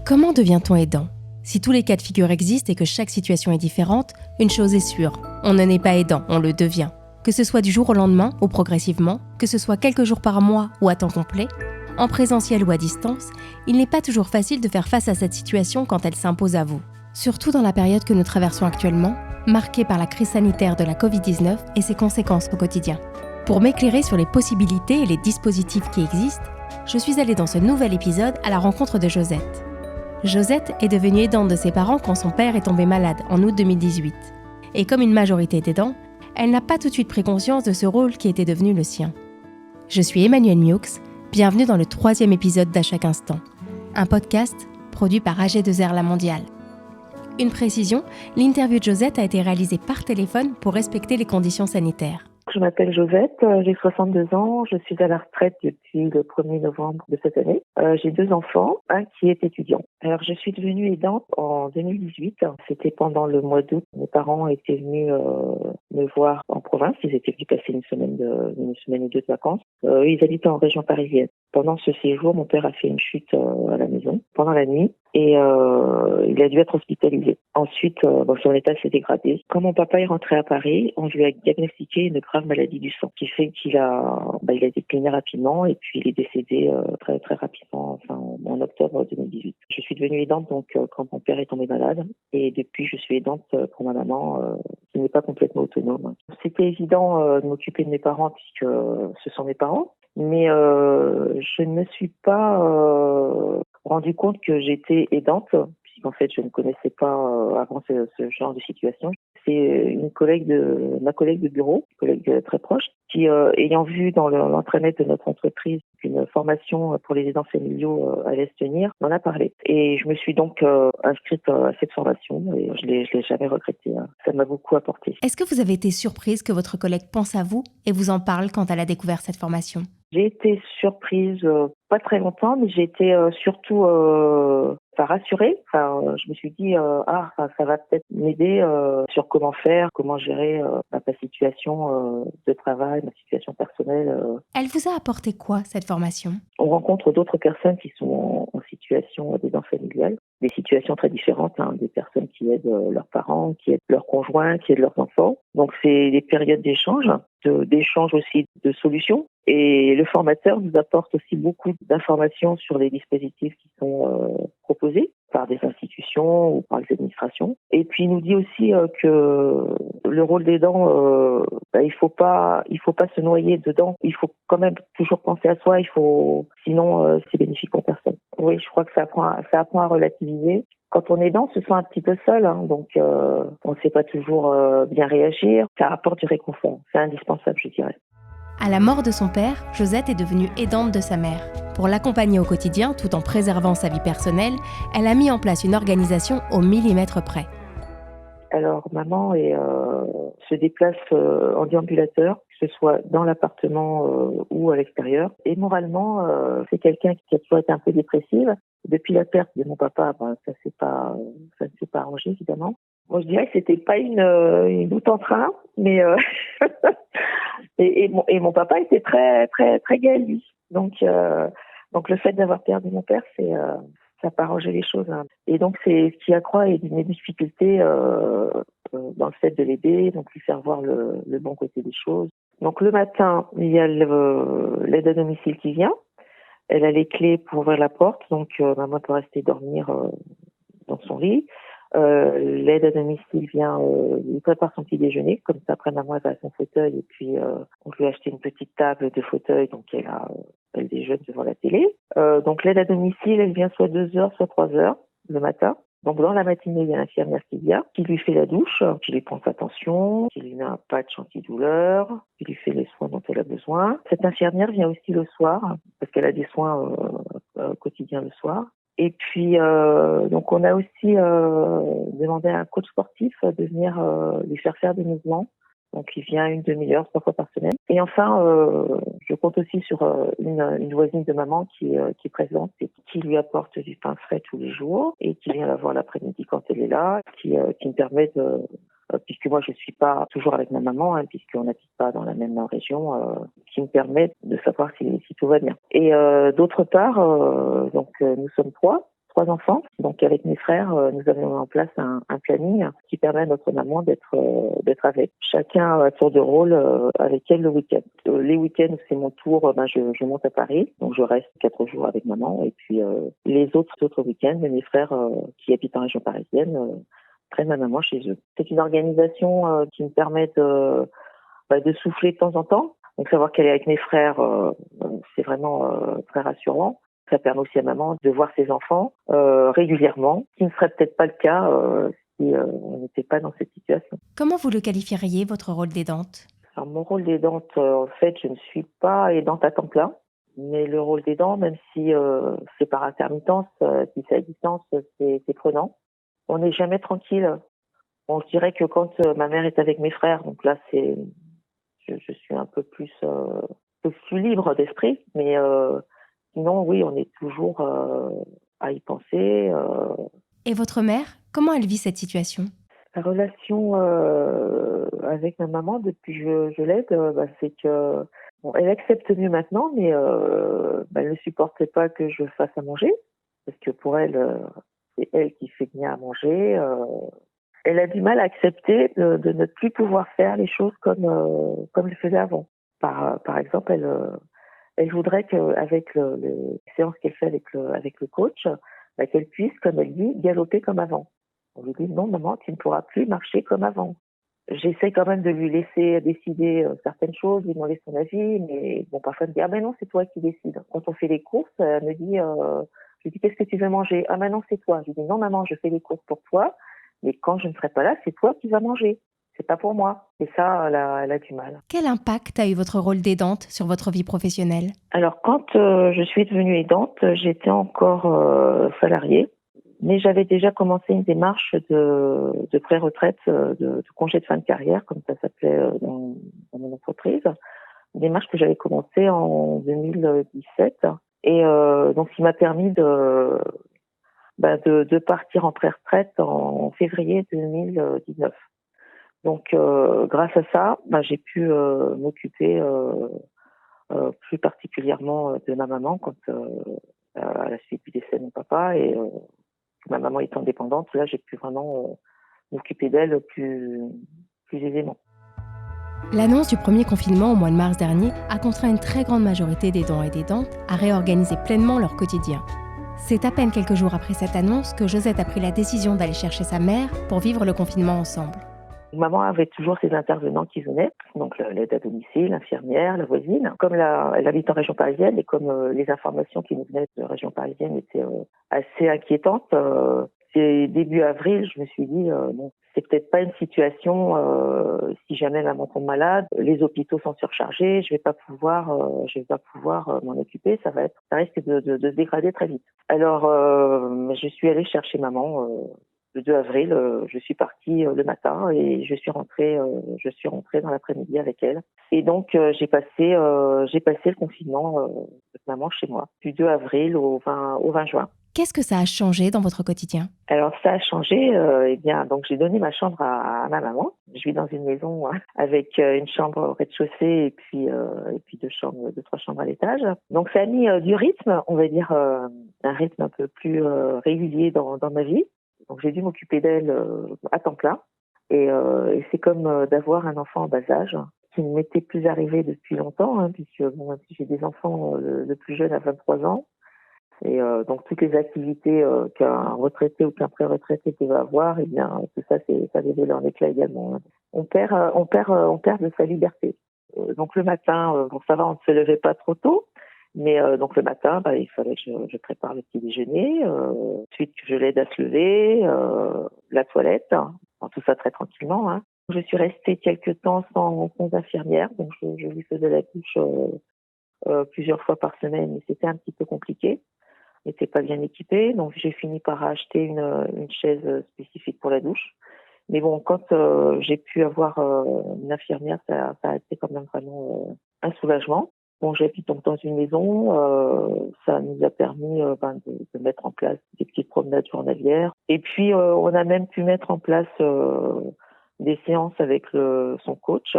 Comment devient-on aidant ? Si tous les cas de figure existent et que chaque situation est différente, une chose est sûre, on ne naît pas aidant, on le devient. Que ce soit du jour au lendemain ou progressivement, que ce soit quelques jours par mois ou à temps complet, en présentiel ou à distance, il n'est pas toujours facile de faire face à cette situation quand elle s'impose à vous. Surtout dans la période que nous traversons actuellement, marquée par la crise sanitaire de la Covid-19 et ses conséquences au quotidien. Pour m'éclairer sur les possibilités et les dispositifs qui existent, je suis allée dans ce nouvel épisode à la rencontre de Josette. Josette est devenue aidante de ses parents quand son père est tombé malade en août 2018. Et comme une majorité d'aidants, elle n'a pas tout de suite pris conscience de ce rôle qui était devenu le sien. Je suis Emmanuelle Mioux, bienvenue dans le 3e épisode d'À chaque instant, un podcast produit par AG2R La Mondiale. Une précision, l'interview de Josette a été réalisée par téléphone pour respecter les conditions sanitaires. Je m'appelle Josette, j'ai 62 ans, je suis à la retraite depuis le 1er novembre de cette année. J'ai 2 enfants, un qui est étudiant. Alors je suis devenue aidante en 2018, c'était pendant le mois d'août. Mes parents étaient venus me voir en province, ils étaient venus passer une semaine ou 2 de vacances. Ils habitaient en région parisienne. Pendant ce séjour, mon père a fait une chute à la maison pendant la nuit et il a dû être hospitalisé. Ensuite, son état s'est dégradé. Quand mon papa est rentré à Paris, on lui a diagnostiqué une grave maladie du sang, qui fait qu'il a décliné rapidement et puis il est décédé très très rapidement, en octobre 2018. Je suis devenue aidante donc quand mon père est tombé malade et depuis je suis aidante pour ma maman qui n'est pas complètement autonome. C'était évident de m'occuper de mes parents puisque ce sont mes parents. Mais je ne me suis pas rendu compte que j'étais aidante, puisqu'en fait je ne connaissais pas avant ce genre de situation. C'est ma collègue de bureau, une collègue très proche, qui ayant vu dans l'intranet de notre entreprise qu'une formation pour les aidants familiaux allait se tenir, m'en a parlé. Et je me suis donc inscrite à cette formation et je l'ai jamais regretté. Ça m'a beaucoup apporté. Est-ce que vous avez été surprise que votre collègue pense à vous et vous en parle quand elle a découvert cette formation ? J'ai été surprise, pas très longtemps, mais j'ai été surtout rassurée. Je me suis dit, ça va peut-être m'aider sur comment faire, comment gérer ma situation de travail, ma situation personnelle. Elle vous a apporté quoi, cette formation ? On rencontre d'autres personnes qui sont en situation d'aidant familial, des situations très différentes, des personnes qui aident leurs parents, qui aident leurs conjoints, qui aident leurs enfants. Donc c'est des périodes d'échange aussi de solutions. Et le formateur nous apporte aussi beaucoup d'informations sur les dispositifs qui sont proposés par des institutions ou par les administrations. Et puis il nous dit aussi que le rôle d'aidant, il faut pas se noyer dedans. Il faut quand même toujours penser à soi. Sinon c'est bénéfique pour personne. Oui, je crois que ça apprend à relativiser. Quand on est aidant, on se sent un petit peu seul, donc on ne sait pas toujours bien réagir. Ça apporte du réconfort. C'est indispensable, je dirais. À la mort de son père, Josette est devenue aidante de sa mère. Pour l'accompagner au quotidien, tout en préservant sa vie personnelle, elle a mis en place une organisation au millimètre près. Alors, maman se déplace en déambulateur, que ce soit dans l'appartement ou à l'extérieur. Et moralement, c'est quelqu'un qui a toujours été un peu dépressive. Depuis la perte de mon papa, ça ne s'est pas arrangé, évidemment. Moi, je dirais que c'était pas une route en train, mais et mon papa était très très très gai, lui. Donc le fait d'avoir perdu mon père, ça n'a pas arrangé les choses. Et donc c'est ce qui accroît mes difficultés dans le fait de l'aider, donc lui faire voir le bon côté des choses. Donc le matin, il y a l'aide à domicile qui vient. Elle a les clés pour ouvrir la porte, donc maman peut rester dormir dans son lit. L'aide à domicile vient, il prépare son petit déjeuner, comme ça après maman elle va à son fauteuil et puis on lui a acheté une petite table de fauteuil, donc elle déjeune devant la télé. Donc l'aide à domicile, elle vient soit 2h, soit 3h le matin. Donc dans la matinée, il y a l'infirmière qui vient, qui lui fait la douche, qui lui prend sa tension, qui lui met un patch antidouleur, qui lui fait les soins dont elle a besoin. Cette infirmière vient aussi le soir, parce qu'elle a des soins quotidiens le soir. Et puis, donc on a aussi demandé à un coach sportif de venir lui faire des mouvements. Donc il vient une demi-heure, 3 fois par semaine. Et enfin, je compte aussi sur une voisine de maman qui est présente et qui lui apporte du pain frais tous les jours et qui vient la voir l'après-midi quand elle est là, qui me permet puisque moi je suis pas toujours avec ma maman, puisqu'on n'habite pas dans la même région, qui me permet de savoir si tout va bien. Et d'autre part, nous sommes trois 3 enfants. Donc avec mes frères, nous avons mis en place un planning qui permet à notre maman d'être avec. Chacun à tour de rôle avec elle le week-end. Les week-ends où c'est mon tour, je monte à Paris, donc je reste 4 jours avec maman. Et puis les autres week-ends, mes frères qui habitent en région parisienne prennent ma maman chez eux. C'est une organisation qui me permet de souffler de temps en temps. Donc savoir qu'elle est avec mes frères, c'est vraiment très rassurant. Ça permet aussi à maman de voir ses enfants régulièrement, ce qui ne serait peut-être pas le cas si on n'était pas dans cette situation. Comment vous le qualifieriez, votre rôle d'aidante ? Alors mon rôle d'aidante, en fait, je ne suis pas aidante à temps plein, mais le rôle d'aidant, même si c'est par intermittence, si c'est à distance, c'est prenant. On n'est jamais tranquille. Bon, je dirais que quand ma mère est avec mes frères, donc là je suis un peu plus libre d'esprit, mais sinon oui, on est toujours à y penser. Et votre mère, comment elle vit cette situation ? La relation avec ma maman depuis que je l'aide, c'est que elle accepte mieux maintenant, mais elle ne supportait pas que je fasse à manger, parce que pour elle, c'est elle qui fait bien à manger. Elle a du mal à accepter de ne plus pouvoir faire les choses comme elle faisait avant. Par exemple, elle voudrait qu'avec les séances qu'elle fait avec le coach, qu'elle puisse, comme elle dit, galoper comme avant. On lui dit non, maman, tu ne pourras plus marcher comme avant. J'essaie quand même de lui laisser décider certaines choses, lui demander son avis, mais bon, parfois elle me dit ah ben non, c'est toi qui décides. Quand on fait les courses, elle me dit je lui dis qu'est-ce que tu veux manger? Ah ben non, c'est toi. Je lui dis non, maman, je fais les courses pour toi, mais quand je ne serai pas là, c'est toi qui vas manger. C'est pas pour moi. Et ça, elle a du mal. Quel impact a eu votre rôle d'aidante sur votre vie professionnelle ? Alors, quand je suis devenue aidante, j'étais encore salariée, mais j'avais déjà commencé une démarche de pré-retraite, de congé de fin de carrière, comme ça s'appelait dans mon entreprise. Une démarche que j'avais commencée en 2017. Et donc, ce qui m'a permis de partir en pré-retraite en février 2019. Donc, grâce à ça, j'ai pu m'occuper plus particulièrement de ma maman quand à la suite du décès de mon papa et ma maman étant dépendante, là j'ai pu vraiment m'occuper d'elle plus aisément. L'annonce du premier confinement au mois de mars dernier a contraint une très grande majorité d'aidants et d'aidantes à réorganiser pleinement leur quotidien. C'est à peine quelques jours après cette annonce que Josette a pris la décision d'aller chercher sa mère pour vivre le confinement ensemble. Maman avait toujours ses intervenants qui venaient, donc l'aide à domicile, l'infirmière, la voisine. Comme elle habite en région parisienne et comme les informations qui nous venaient de région parisienne étaient assez inquiétantes, c'est début avril, je me suis dit c'est peut-être pas une situation si jamais maman tombe malade, les hôpitaux sont surchargés, je vais pas pouvoir m'en occuper, ça risque de se dégrader très vite. Alors je suis allée chercher maman. Le 2 avril, je suis partie le matin et je suis rentrée dans l'après-midi avec elle. Et donc j'ai passé le confinement avec maman chez moi du 2 avril au 20 juin. Qu'est-ce que ça a changé dans votre quotidien ? Alors ça a changé, donc j'ai donné ma chambre à ma maman. Je vis dans une maison avec une chambre au rez-de-chaussée et puis 2-3 chambres à l'étage. Donc ça a mis du rythme, on va dire un rythme un peu plus régulier dans ma vie. Donc j'ai dû m'occuper d'elle à temps plein et c'est comme d'avoir un enfant en bas âge qui ne m'était plus arrivé depuis longtemps puisque même si j'ai des enfants, le plus jeune a 23 ans et donc toutes les activités qu'un retraité ou qu'un pré-retraité peut avoir, et bien tout ça ça dévole en éclat également. On perd de sa liberté. Donc le matin, ça va, on ne se levait pas trop tôt. Mais donc le matin, il fallait que je prépare le petit déjeuner, ensuite que je l'aide à se lever, la toilette, tout ça très tranquillement. Je suis restée quelques temps sans infirmière, donc je lui faisais la douche plusieurs fois par semaine, mais c'était un petit peu compliqué. Elle n'était pas bien équipée, donc j'ai fini par acheter une chaise spécifique pour la douche. Mais bon, quand j'ai pu avoir une infirmière, ça a été quand même vraiment un soulagement. Bon, j'habite donc dans une maison, ça nous a permis de mettre en place des petites promenades journalières. Et puis, on a même pu mettre en place des séances avec son coach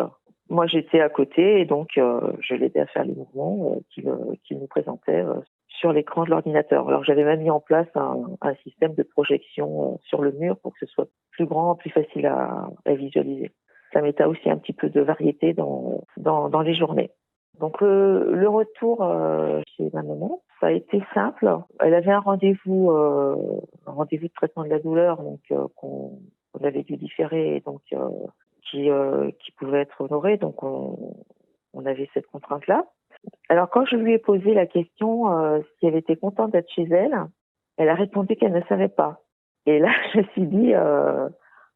Moi, j'étais à côté et donc je l'aidais à faire les mouvements qu'il nous présentait sur l'écran de l'ordinateur. Alors, j'avais même mis en place un système de projection sur le mur pour que ce soit plus grand, plus facile à visualiser. Ça mettait aussi un petit peu de variété dans les journées. Donc, le retour chez ma maman, ça a été simple. Elle avait un rendez-vous de traitement de la douleur, donc qu'on avait dû différer, donc qui pouvait être honoré. Donc, on avait cette contrainte-là. Alors, quand je lui ai posé la question si elle était contente d'être chez elle, elle a répondu qu'elle ne savait pas. Et là, je me suis dit,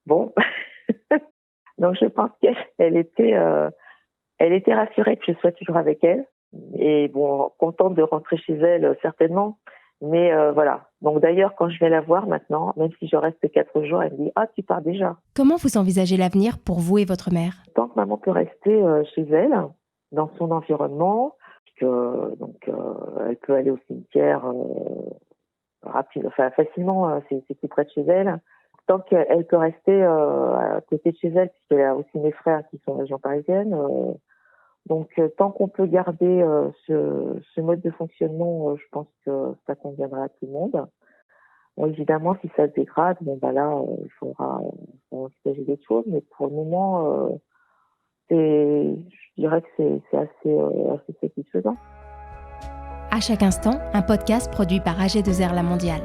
bon. Donc, je pense qu'elle était rassurée que je sois toujours avec elle. Et bon, contente de rentrer chez elle, certainement. Mais voilà. Donc d'ailleurs, quand je vais la voir maintenant, même si je reste 4 jours, elle me dit « Ah, tu pars déjà ». Comment vous envisagez l'avenir pour vous et votre mère ? Tant que maman peut rester chez elle, dans son environnement, elle peut aller au cimetière facilement, c'est tout près de chez elle. Tant qu'elle peut rester à côté de chez elle, puisqu'elle a aussi mes frères qui sont en région parisienne. Donc, tant qu'on peut garder ce mode de fonctionnement, je pense que ça conviendra à tout le monde. Bon, évidemment, si ça se dégrade, là, il faudra envisager des choses. Mais pour le moment, je dirais que c'est assez satisfaisant. À chaque instant, un podcast produit par AG2R La Mondiale.